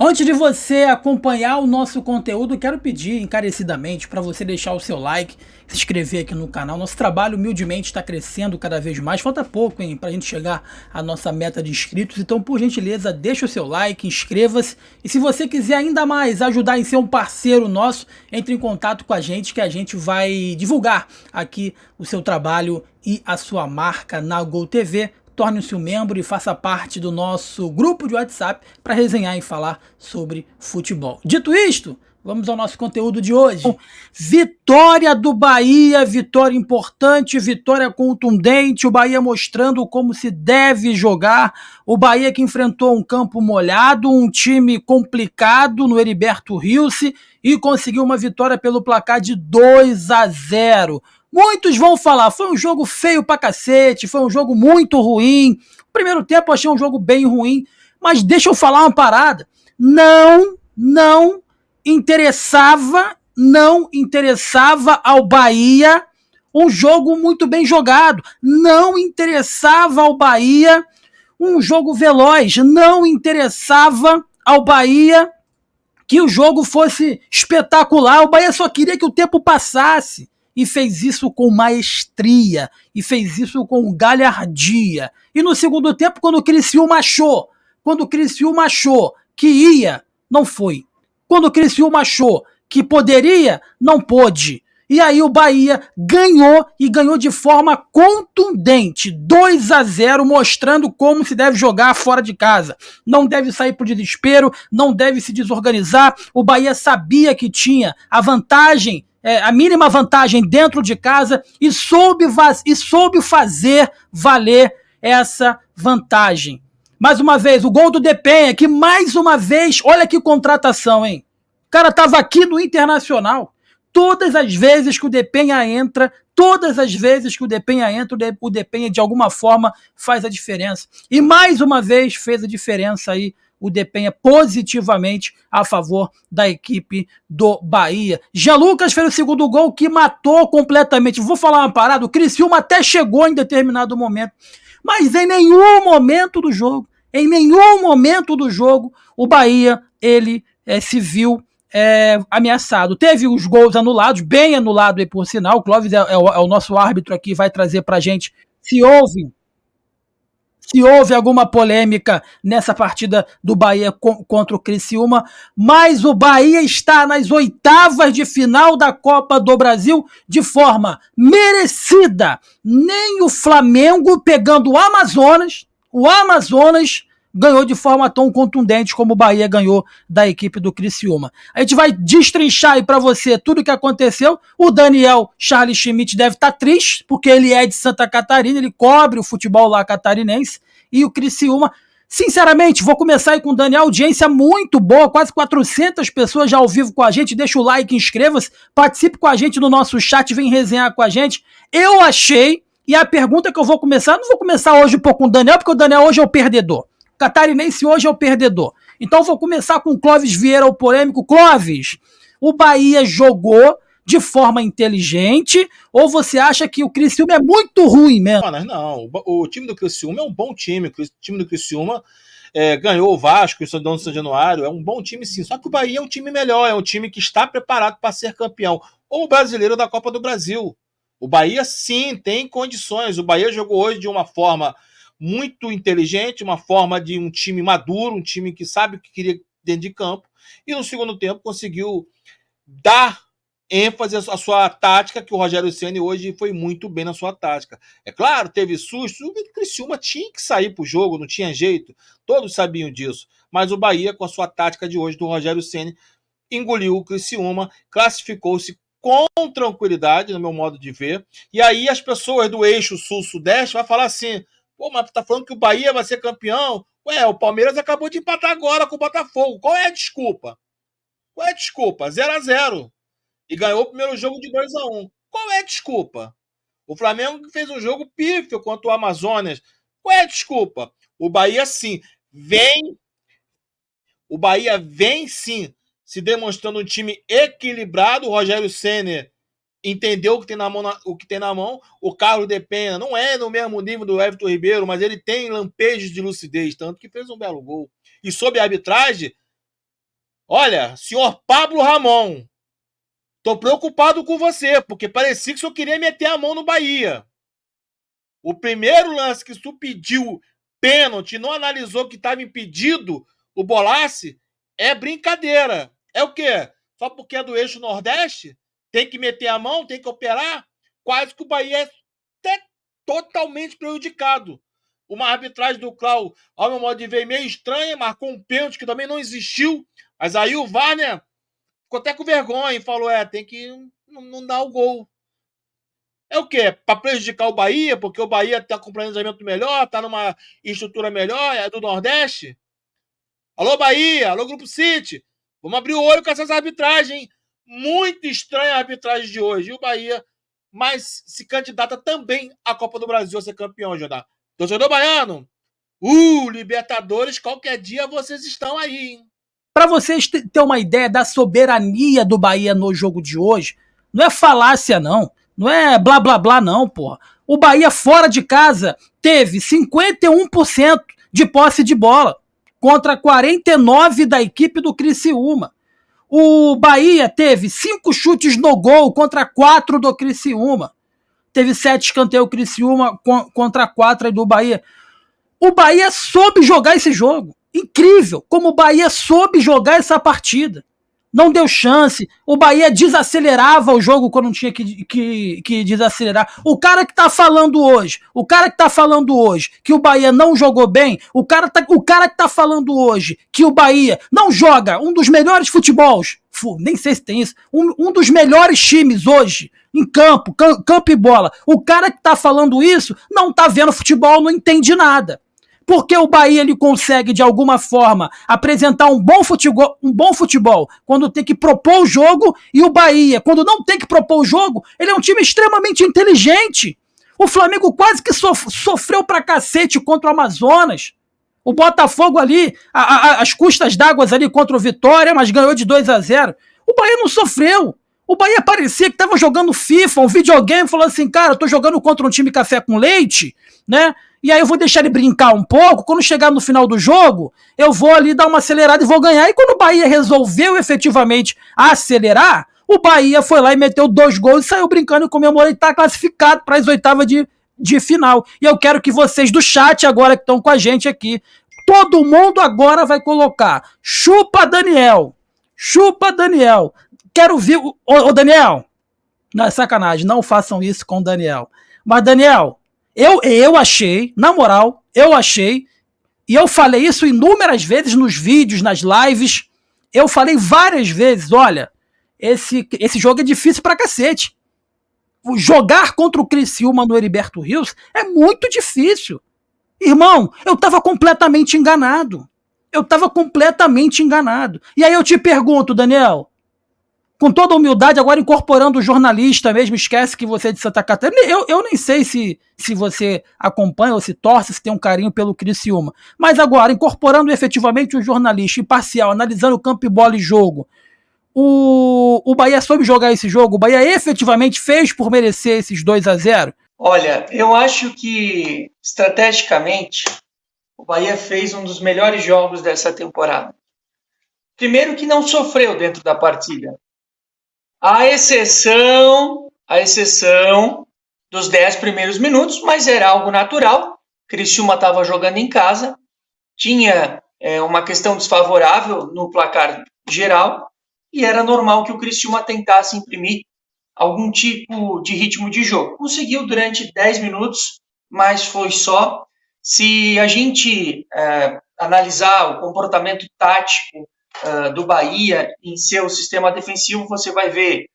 Antes de você acompanhar o nosso conteúdo, quero pedir encarecidamente para você deixar o seu like, se inscrever aqui no canal. Nosso trabalho humildemente está crescendo cada vez mais. Falta pouco, hein, para a gente chegar à nossa meta de inscritos. Então, por gentileza, deixa o seu like, inscreva-se. E se você quiser ainda mais ajudar em ser um parceiro nosso, entre em contato com a gente que a gente vai divulgar aqui o seu trabalho e a sua marca na Gol TV. Torne-se um membro e faça parte do nosso grupo de WhatsApp para resenhar e falar sobre futebol. Dito isto, vamos ao nosso conteúdo de hoje. Vitória do Bahia, vitória importante, vitória contundente, o Bahia mostrando como se deve jogar, o Bahia que enfrentou um campo molhado, um time complicado no Heriberto Rilse e conseguiu uma vitória pelo placar de 2-0. Muitos vão falar, foi um jogo feio pra cacete, foi um jogo muito ruim. O primeiro tempo eu achei um jogo bem ruim, mas deixa eu falar uma parada. Não interessava ao Bahia um jogo muito bem jogado. Não interessava ao Bahia um jogo veloz. Não interessava ao Bahia que o jogo fosse espetacular. O Bahia só queria que o tempo passasse. E fez isso com maestria, e fez isso com galhardia. E no segundo tempo, quando o Criciúma achou que ia, não foi. Quando o Criciúma achou que poderia, não pôde. E aí o Bahia ganhou, e ganhou de forma contundente, 2-0, mostrando como se deve jogar fora de casa. Não deve sair por desespero, não deve se desorganizar. O Bahia sabia que tinha a vantagem, a mínima vantagem dentro de casa e soube fazer valer essa vantagem. Mais uma vez, o gol do Depenha, que mais uma vez, olha que contratação, hein? O cara tava aqui no Internacional. Todas as vezes que o Depenha entra, o Depenha de alguma forma faz a diferença. E mais uma vez fez a diferença aí o Depenha positivamente a favor da equipe do Bahia. Jean Lucas fez o segundo gol que matou completamente. Vou falar uma parada, o Criciúma até chegou em determinado momento, mas em nenhum momento do jogo, o Bahia, ele se viu ameaçado. Teve os gols anulados, bem anulado aí por sinal. O Clóvis é o nosso árbitro aqui, vai trazer pra gente se houve alguma polêmica nessa partida do Bahia contra o Criciúma, mas o Bahia está nas oitavas de final da Copa do Brasil de forma merecida. Nem o Flamengo, pegando o Amazonas ganhou de forma tão contundente como o Bahia ganhou da equipe do Criciúma. A gente vai destrinchar aí pra você tudo o que aconteceu. O Daniel Charles Schmidt deve estar triste, porque ele é de Santa Catarina, ele cobre o futebol lá catarinense, e o Criciúma, sinceramente, vou começar aí com o Daniel, audiência muito boa, quase 400 pessoas já ao vivo com a gente, deixa o like, inscreva-se, participe com a gente no nosso chat, vem resenhar com a gente. Eu achei, e a pergunta que eu vou começar, não vou começar hoje com o Daniel, porque o Daniel hoje é o perdedor. Catarinense hoje é o perdedor. Então vou começar com o Clóvis Vieira, o polêmico. Clóvis, o Bahia jogou de forma inteligente ou você acha que o Criciúma é muito ruim mesmo? Não, o time do Criciúma é um bom time. O time do Criciúma ganhou o Vasco, o São Januário, é um bom time sim. Só que o Bahia é um time melhor, é um time que está preparado para ser campeão ou brasileiro da Copa do Brasil. O Bahia sim tem condições. O Bahia jogou hoje de uma forma muito inteligente, uma forma de um time maduro, um time que sabe o que queria dentro de campo, e no segundo tempo conseguiu dar ênfase à sua tática, que o Rogério Ceni hoje foi muito bem na sua tática. É claro, teve susto, o Criciúma tinha que sair para o jogo, não tinha jeito, todos sabiam disso, mas o Bahia, com a sua tática de hoje do Rogério Ceni, engoliu o Criciúma, classificou-se com tranquilidade, no meu modo de ver, e aí as pessoas do eixo sul-sudeste vão falar assim: pô, mas tá falando que o Bahia vai ser campeão? Ué, o Palmeiras acabou de empatar agora com o Botafogo. Qual é a desculpa? 0-0. E ganhou o primeiro jogo de 2-1. Qual é a desculpa? O Flamengo fez um jogo pífio contra o Amazonas. Qual é a desculpa? O Bahia sim vem sim se demonstrando um time equilibrado. O Rogério Ceni entendeu o que tem na mão. O Carlos Depenha não é no mesmo nível do Everton Ribeiro, mas ele tem lampejos de lucidez, tanto que fez um belo gol. E sob a arbitragem Olha, senhor Pablo Ramon, tô preocupado com você, porque parecia que o senhor queria meter a mão no Bahia. O primeiro lance que tu pediu pênalti, não analisou que estava impedido o Bolassi, é brincadeira. É o quê? Só porque é do eixo Nordeste? Tem que meter a mão, tem que operar? Quase que o Bahia é totalmente prejudicado. Uma arbitragem do Clau, ao meu modo de ver, meio estranha, marcou um pênalti que também não existiu, mas aí o VAR, né, ficou até com vergonha e falou, tem que não dar o gol. É o quê? Para prejudicar o Bahia, porque o Bahia está com um planejamento melhor, está numa estrutura melhor, é do Nordeste? Alô, Bahia! Alô, Grupo City! Vamos abrir o olho com essas arbitragens, hein? Muito estranha a arbitragem de hoje. E o Bahia, mas se candidata também à Copa do Brasil a ser campeão, Jordão. Torcedor baiano, Libertadores, qualquer dia vocês estão aí, hein? Para vocês ter uma ideia da soberania do Bahia no jogo de hoje, não é falácia, não. Não é blá blá blá, não, porra. O Bahia fora de casa teve 51% de posse de bola contra 49% da equipe do Criciúma. O Bahia teve 5 chutes no gol contra 4 do Criciúma. Teve 7 escanteios Criciúma contra 4 do Bahia. O Bahia soube jogar esse jogo. Incrível como o Bahia soube jogar essa partida. Não deu chance, o Bahia desacelerava o jogo quando tinha que desacelerar. O cara que tá falando hoje que o Bahia não jogou bem, o cara que tá falando hoje que o Bahia não joga um dos melhores futebols, nem sei se tem isso, um dos melhores times hoje, em campo e bola, o cara que tá falando isso não tá vendo futebol, não entende nada. Porque o Bahia ele consegue, de alguma forma, apresentar um bom futebol quando tem que propor o jogo, e o Bahia, quando não tem que propor o jogo, ele é um time extremamente inteligente. O Flamengo quase que sofreu pra cacete contra o Amazonas. O Botafogo ali, as custas d'água ali contra o Vitória, mas ganhou de 2-0. O Bahia não sofreu. O Bahia parecia que estava jogando FIFA, um videogame, falando assim, cara, eu tô jogando contra um time café com leite, né? E aí eu vou deixar ele brincar um pouco, quando chegar no final do jogo, eu vou ali dar uma acelerada e vou ganhar. E quando o Bahia resolveu efetivamente acelerar, o Bahia foi lá e meteu 2 gols e saiu brincando e comemorou e está classificado para as oitavas de final. E eu quero que vocês do chat agora que estão com a gente aqui, todo mundo agora vai colocar chupa Daniel, chupa Daniel. Quero ver, ô Daniel, não é sacanagem, não façam isso com o Daniel. Mas Daniel, eu achei, na moral, e eu falei isso inúmeras vezes nos vídeos, nas lives, eu falei várias vezes, olha, esse jogo é difícil pra cacete. Jogar contra o Criciúma no Heriberto Rios é muito difícil. Irmão, eu tava completamente enganado. E aí eu te pergunto, Daniel, com toda humildade, agora incorporando o jornalista mesmo, esquece que você é de Santa Catarina. Eu nem sei se você acompanha ou se torce, se tem um carinho pelo Criciúma. Mas agora, incorporando efetivamente o jornalista imparcial, analisando campo e bola e jogo, o Bahia soube jogar esse jogo? O Bahia efetivamente fez por merecer esses 2-0? Olha, eu acho que, estrategicamente, o Bahia fez um dos melhores jogos dessa temporada. Primeiro que não sofreu dentro da partida. A exceção dos 10 primeiros minutos, mas era algo natural. Criciúma estava jogando em casa, tinha uma questão desfavorável no placar geral, e era normal que o Criciúma tentasse imprimir algum tipo de ritmo de jogo. Conseguiu durante 10 minutos, mas foi só. Se a gente analisar o comportamento tático do Bahia em seu sistema defensivo, você vai ver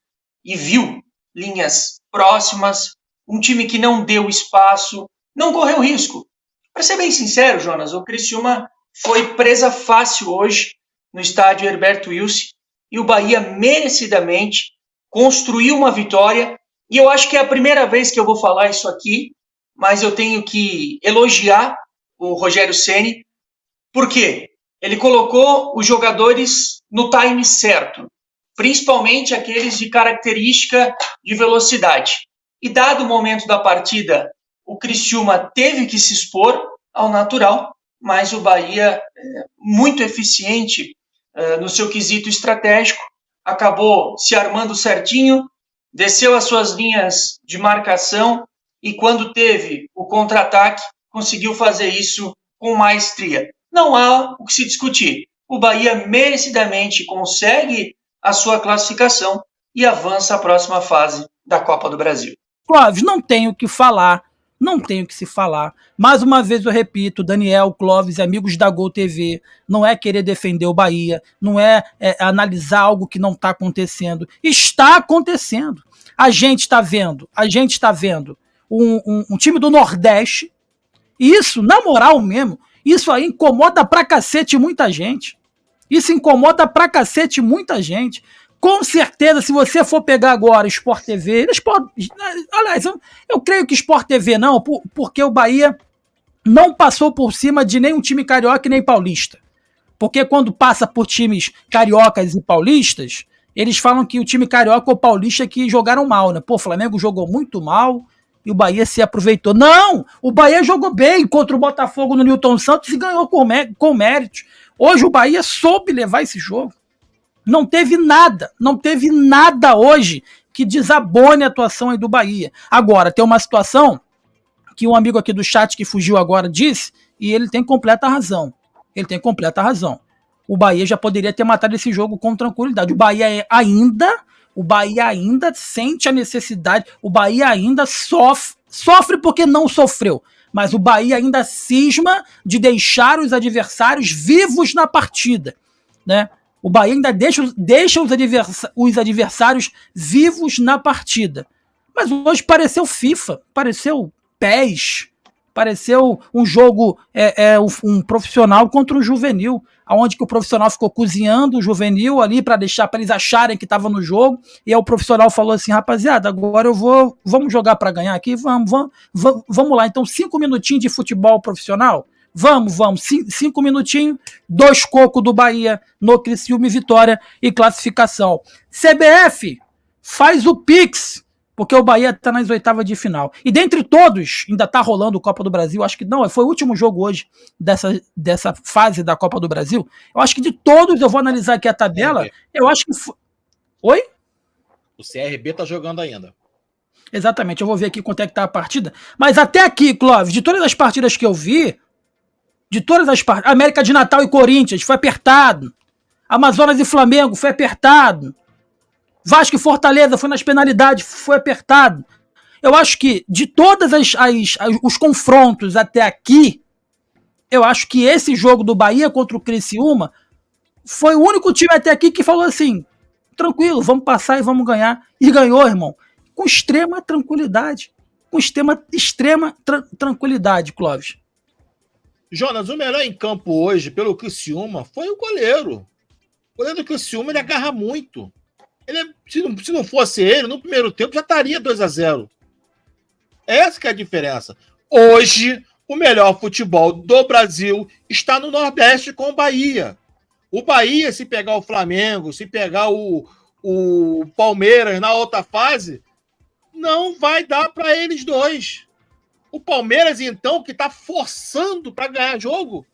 e viu linhas próximas, um time que não deu espaço, não correu risco. Para ser bem sincero, Jonas, o Criciúma foi presa fácil hoje no estádio Heriberto Wilson e o Bahia merecidamente construiu uma vitória, e eu acho que é a primeira vez que eu vou falar isso aqui, mas eu tenho que elogiar o Rogério Ceni. Por quê? Ele colocou os jogadores no time certo, principalmente aqueles de característica de velocidade. E dado o momento da partida, o Criciúma teve que se expor ao natural, mas o Bahia, muito eficiente no seu quesito estratégico, acabou se armando certinho, desceu as suas linhas de marcação e quando teve o contra-ataque, conseguiu fazer isso com maestria. Não há o que se discutir. O Bahia merecidamente consegue a sua classificação e avança à próxima fase da Copa do Brasil. Clóvis, não tenho o que falar, não tenho o que se falar. Mais uma vez eu repito, Daniel, Clóvis, amigos da Gol TV, não é querer defender o Bahia, não é analisar algo que não está acontecendo. Está acontecendo. A gente está vendo um time do Nordeste, e isso, na moral mesmo, isso aí incomoda pra cacete muita gente. Isso incomoda pra cacete muita gente. Com certeza, se você for pegar agora Sport TV, aliás, eu creio que Sport TV não, porque o Bahia não passou por cima de nenhum time carioca e nem paulista. Porque quando passa por times cariocas e paulistas, eles falam que o time carioca ou paulista é que jogaram mal, né? Pô, o Flamengo jogou muito mal e o Bahia se aproveitou. Não! O Bahia jogou bem contra o Botafogo no Newton Santos e ganhou com méritos. Hoje o Bahia soube levar esse jogo. Não teve nada hoje que desabone a atuação aí do Bahia. Agora, tem uma situação que um amigo aqui do chat que fugiu agora disse, e ele tem completa razão. O Bahia já poderia ter matado esse jogo com tranquilidade. O Bahia ainda sente a necessidade, o Bahia ainda sofre porque não sofreu, mas o Bahia ainda cisma de deixar os adversários vivos na partida, né? O Bahia ainda deixa os adversários vivos na partida. Mas hoje pareceu FIFA, pareceu PES, pareceu um jogo, um profissional contra um juvenil, onde que o profissional ficou cozinhando o juvenil ali para eles acharem que estava no jogo, e aí o profissional falou assim, rapaziada, agora vamos jogar para ganhar aqui, vamos lá, então 5 minutinhos de futebol profissional, vamos, 5 minutinhos, 2 cocos do Bahia no Criciúma e vitória e classificação. CBF, faz o Pix, porque o Bahia está nas oitavas de final. E dentre todos, ainda está rolando o Copa do Brasil, acho que não, foi o último jogo hoje dessa fase da Copa do Brasil. Eu acho que de todos, eu vou analisar aqui a tabela, eu acho que foi... Oi? O CRB está jogando ainda. Exatamente, eu vou ver aqui quanto é que tá a partida. Mas até aqui, Clóvis, de todas as partidas que eu vi, América de Natal e Corinthians, foi apertado. Amazonas e Flamengo, foi apertado. Vasco e Fortaleza, foi nas penalidades, foi apertado. Eu acho que de todos os confrontos até aqui, eu acho que esse jogo do Bahia contra o Criciúma foi o único time até aqui que falou assim, tranquilo, vamos passar e vamos ganhar. E ganhou, irmão, com extrema tranquilidade. Tranquilidade, Clóvis. Jonas, o melhor em campo hoje, pelo Criciúma, foi o goleiro. O goleiro do Criciúma, ele agarra muito. Se não fosse ele, no primeiro tempo já estaria 2-0. Essa que é a diferença. Hoje, o melhor futebol do Brasil está no Nordeste com o Bahia. O Bahia, se pegar o Flamengo, se pegar o Palmeiras na outra fase, não vai dar para eles dois. O Palmeiras, então, que está forçando para ganhar jogo,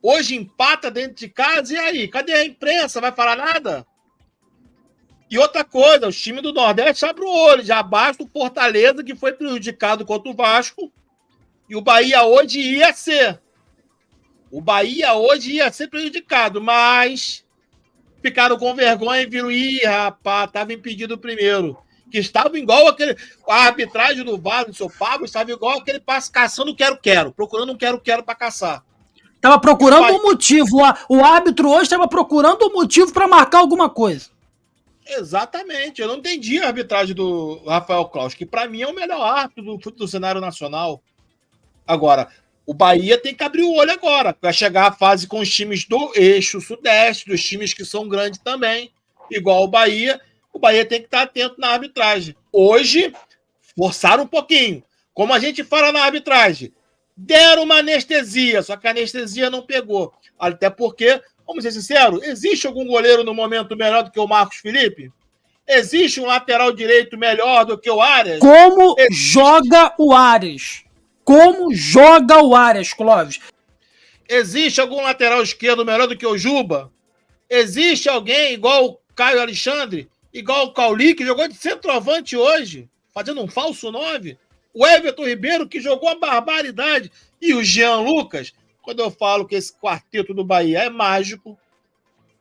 hoje empata dentro de casa, e aí? Cadê a imprensa? Vai falar nada? E outra coisa, os times do Nordeste abrem o olho, já basta o Fortaleza, que foi prejudicado contra o Vasco, e o Bahia hoje ia ser. Prejudicado, mas ficaram com vergonha e viram, rapaz, estava impedido primeiro. Que estava igual a arbitragem do VAR, do seu Pablo, estava igual aquele passo caçando quero-quero, procurando um quero-quero para caçar. Estava procurando um motivo, o árbitro hoje estava procurando um motivo para marcar alguma coisa. Exatamente, eu não entendi a arbitragem do Rafael Claus, que para mim é o melhor árbitro do cenário nacional. Agora, o Bahia tem que abrir o olho agora, para chegar à fase com os times do eixo sudeste, dos times que são grandes também, igual o Bahia tem que estar atento na arbitragem. Hoje, forçaram um pouquinho, como a gente fala na arbitragem, deram uma anestesia, só que a anestesia não pegou, até porque, vamos ser sinceros, existe algum goleiro no momento melhor do que o Marcos Felipe? Existe um lateral direito melhor do que o Arias? Como joga o Arias? Clóvis? Existe algum lateral esquerdo melhor do que o Juba? Existe alguém igual o Caio Alexandre, igual o Cauli, que jogou de centroavante hoje, fazendo um falso 9? O Everton Ribeiro, que jogou a barbaridade. E o Jean Lucas, quando eu falo que esse quarteto do Bahia é mágico,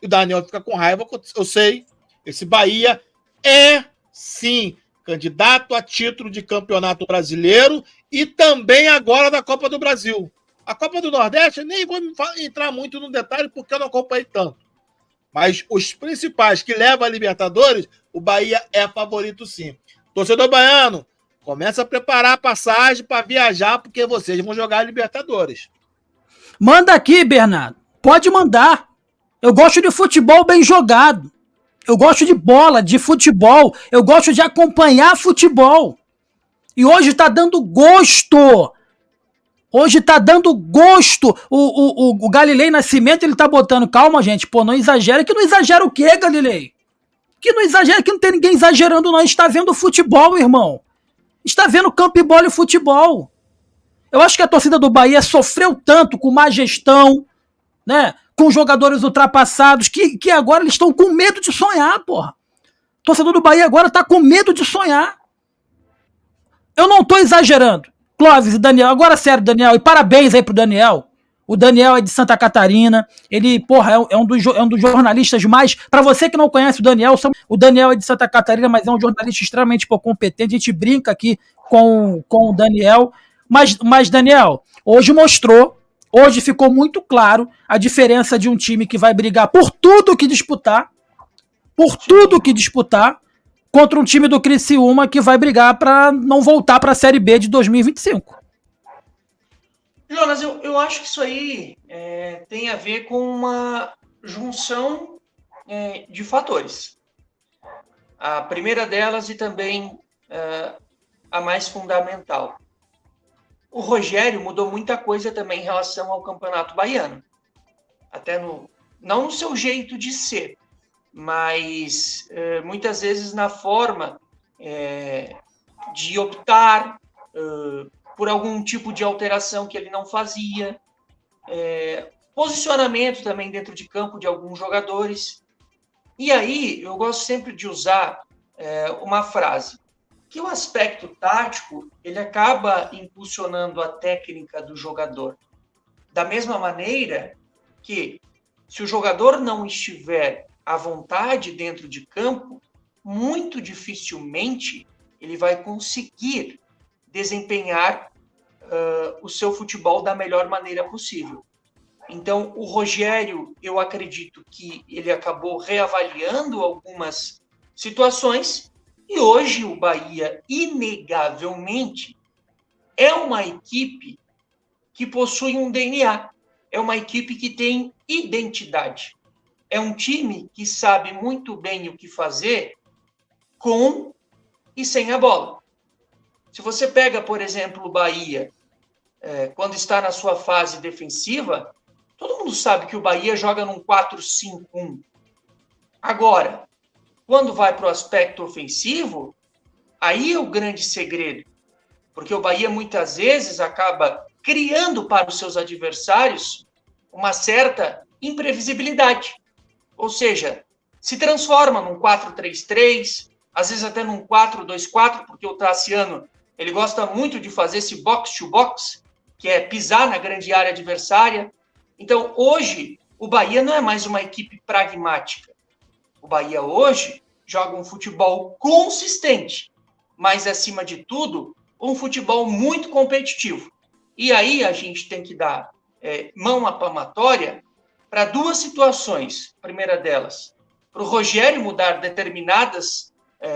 e o Daniel fica com raiva, eu sei, esse Bahia é, sim, candidato a título de campeonato brasileiro e também agora da Copa do Brasil. A Copa do Nordeste, nem vou entrar muito no detalhe porque eu não acompanhei tanto. Mas os principais que levam a Libertadores, o Bahia é favorito sim. Torcedor baiano, começa a preparar a passagem para viajar porque vocês vão jogar a Libertadores. Manda aqui, Bernardo. Pode mandar. Eu gosto de futebol bem jogado. Eu gosto de bola, de futebol. Eu gosto de acompanhar futebol. E hoje tá dando gosto. Hoje tá dando gosto. O Galilei Nascimento, ele tá botando, calma, gente, pô, não exagera. Que não exagera o quê, Galilei? Que não exagera, que não tem ninguém exagerando, não. A gente tá vendo futebol, irmão. A gente tá vendo campo e bola e futebol. Eu acho que a torcida do Bahia sofreu tanto com má gestão, né? Com jogadores ultrapassados, que agora eles estão com medo de sonhar, porra. O torcedor do Bahia agora tá com medo de sonhar. Eu não tô exagerando. Clóvis e Daniel, agora sério, Daniel, e parabéns aí pro Daniel. O Daniel é de Santa Catarina, ele, porra, é um dos jornalistas mais... Pra você que não conhece o Daniel é de Santa Catarina, mas é um jornalista extremamente competente, a gente brinca aqui com o Daniel. Mas, Daniel, hoje ficou muito claro a diferença de um time que vai brigar por tudo que disputar, contra um time do Criciúma que vai brigar para não voltar para a Série B de 2025. Jonas, eu acho que isso aí tem a ver com uma junção de fatores. A primeira delas e também a mais fundamental. O Rogério mudou muita coisa também em relação ao Campeonato Baiano. Até não no seu jeito de ser, mas muitas vezes na forma de optar por algum tipo de alteração que ele não fazia, posicionamento também dentro de campo de alguns jogadores. E aí eu gosto sempre de usar uma frase, que o aspecto tático ele acaba impulsionando a técnica do jogador. Da mesma maneira que, se o jogador não estiver à vontade dentro de campo, muito dificilmente ele vai conseguir desempenhar o seu futebol da melhor maneira possível. Então, o Rogério, eu acredito que ele acabou reavaliando algumas situações e hoje o Bahia, inegavelmente, é uma equipe que possui um DNA, é uma equipe que tem identidade. É um time que sabe muito bem o que fazer com e sem a bola. Se você pega, por exemplo, o Bahia, quando está na sua fase defensiva, todo mundo sabe que o Bahia joga num 4-5-1. Agora, quando vai para o aspecto ofensivo, aí é o grande segredo. Porque o Bahia muitas vezes acaba criando para os seus adversários uma certa imprevisibilidade. Ou seja, se transforma num 4-3-3, às vezes até num 4-2-4, porque o Tassiano ele gosta muito de fazer esse box-to-box, que é pisar na grande área adversária. Então, hoje, o Bahia não é mais uma equipe pragmática. O Bahia hoje joga um futebol consistente, mas, acima de tudo, um futebol muito competitivo. E aí a gente tem que dar mão à palmatória para duas situações. A primeira delas, para o Rogério mudar determinadas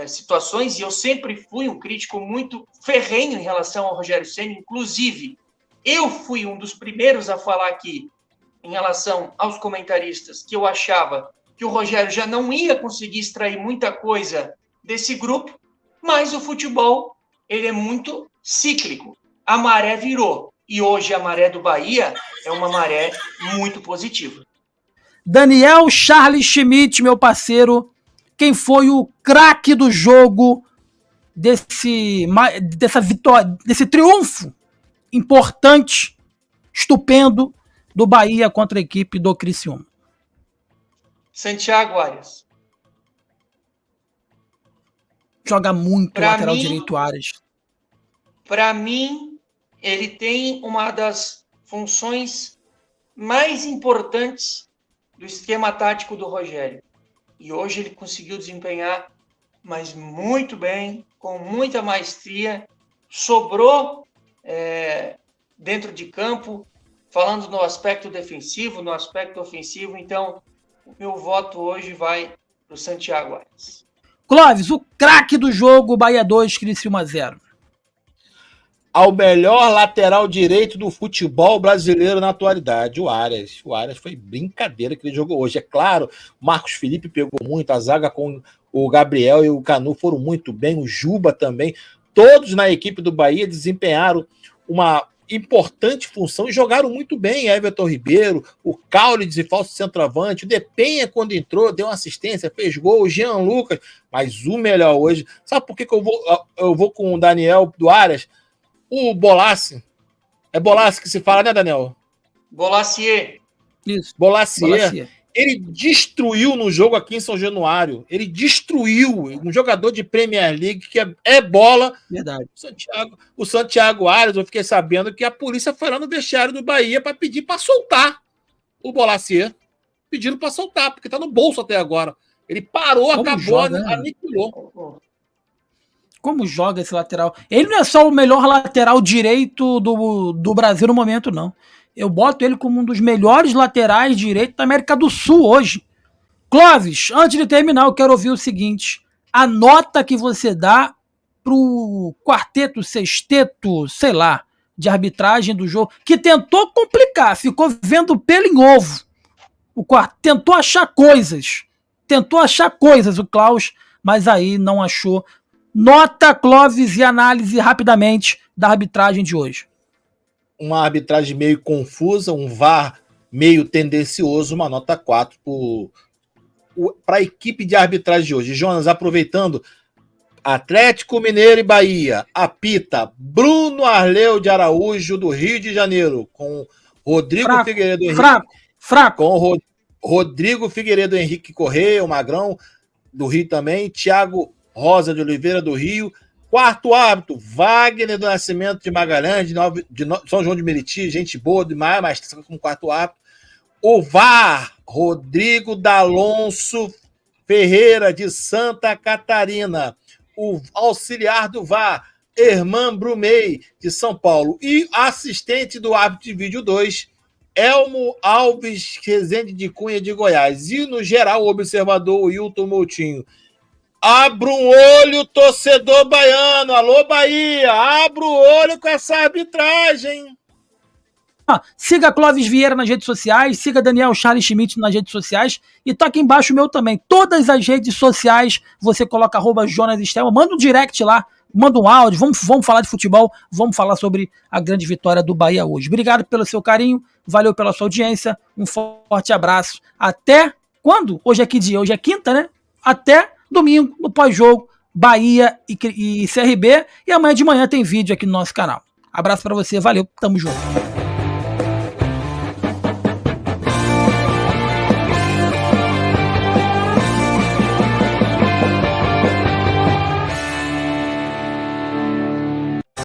situações, e eu sempre fui um crítico muito ferrenho em relação ao Rogério Ceni. Inclusive, eu fui um dos primeiros a falar aqui, em relação aos comentaristas, que eu achava que o Rogério já não ia conseguir extrair muita coisa desse grupo, mas o futebol ele é muito cíclico. A maré virou, e hoje a maré do Bahia é uma maré muito positiva. Daniel Charles Schmidt, meu parceiro, quem foi o craque do jogo dessa vitória, desse triunfo importante, estupendo, do Bahia contra a equipe do Criciúma? Santiago Arias. Joga muito lateral direito Arias. Para mim, ele tem uma das funções mais importantes do esquema tático do Rogério. E hoje ele conseguiu desempenhar, mas muito bem, com muita maestria. Sobrou dentro de campo, falando no aspecto defensivo, no aspecto ofensivo. Então, o meu voto hoje vai para o Santiago Arias. Clóvis, o craque do jogo, Bahia 2, Criciúma 0. Ao melhor lateral direito do futebol brasileiro na atualidade, o Arias. O Arias foi brincadeira que ele jogou hoje. É claro, o Marcos Felipe pegou muito, a zaga com o Gabriel e o Canu foram muito bem, o Juba também. Todos na equipe do Bahia desempenharam uma importante função e jogaram muito bem. Everton Ribeiro, o Caule de falso centroavante, o Depenha quando entrou, deu uma assistência, fez gol, o Jean Lucas, mas o melhor hoje. Sabe por que eu vou com o Daniel do Arias? O Bolassi. É Bolassi que se fala, né, Daniel? Bolassier. Isso. Bolassier. Ele destruiu no jogo aqui em São Januário. Ele destruiu um jogador de Premier League que é bola. Verdade. O Santiago Arias, eu fiquei sabendo que a polícia foi lá no vestiário do Bahia para pedir para soltar o Bolassier. Pedindo para soltar, porque tá no bolso até agora. Ele parou, como acabou, joga, aniquilou. Como joga esse lateral? Ele não é só o melhor lateral direito do Brasil no momento, não. Eu boto ele como um dos melhores laterais direitos da América do Sul hoje. Clóvis, antes de terminar, eu quero ouvir o seguinte. A nota que você dá pro quarteto, sexteto, sei lá, de arbitragem do jogo, que tentou complicar, ficou vendo pelo em ovo. O quarteto tentou achar coisas, o Klaus, mas aí não achou. Nota, Clóvis, e análise rapidamente da arbitragem de hoje. Uma arbitragem meio confusa, um VAR meio tendencioso, uma nota 4 para a equipe de arbitragem de hoje. Jonas, aproveitando, Atlético Mineiro e Bahia, apita Bruno Arleu de Araújo, do Rio de Janeiro, com Rodrigo Figueiredo Henrique. Fraco. Com Rodrigo Figueiredo Henrique Correia, o Magrão, do Rio também, Thiago Rosa de Oliveira, do Rio. Quarto árbitro, Wagner do Nascimento de Magalhães, de São João de Meriti, gente boa demais, mas como quarto árbitro. O VAR, Rodrigo D'Alonso Ferreira, de Santa Catarina. O auxiliar do VAR, Herman Brumei, de São Paulo. E assistente do árbitro de vídeo 2, Elmo Alves Rezende de Cunha, de Goiás. E, no geral, o observador, Wilton Moutinho. Abra um olho, torcedor baiano. Alô, Bahia. Abra o olho com essa arbitragem. Siga Clóvis Vieira nas redes sociais. Siga Daniel Charles Schmidt nas redes sociais. E tá aqui embaixo o meu também. Todas as redes sociais, você coloca @Jonas Estelma. Manda um direct lá. Manda um áudio. Vamos falar de futebol. Vamos falar sobre a grande vitória do Bahia hoje. Obrigado pelo seu carinho. Valeu pela sua audiência. Um forte abraço. Até quando? Hoje é que dia? Hoje é quinta, né? Até domingo, no pós-jogo, Bahia e CRB. E amanhã de manhã tem vídeo aqui no nosso canal. Abraço pra você, valeu, tamo junto.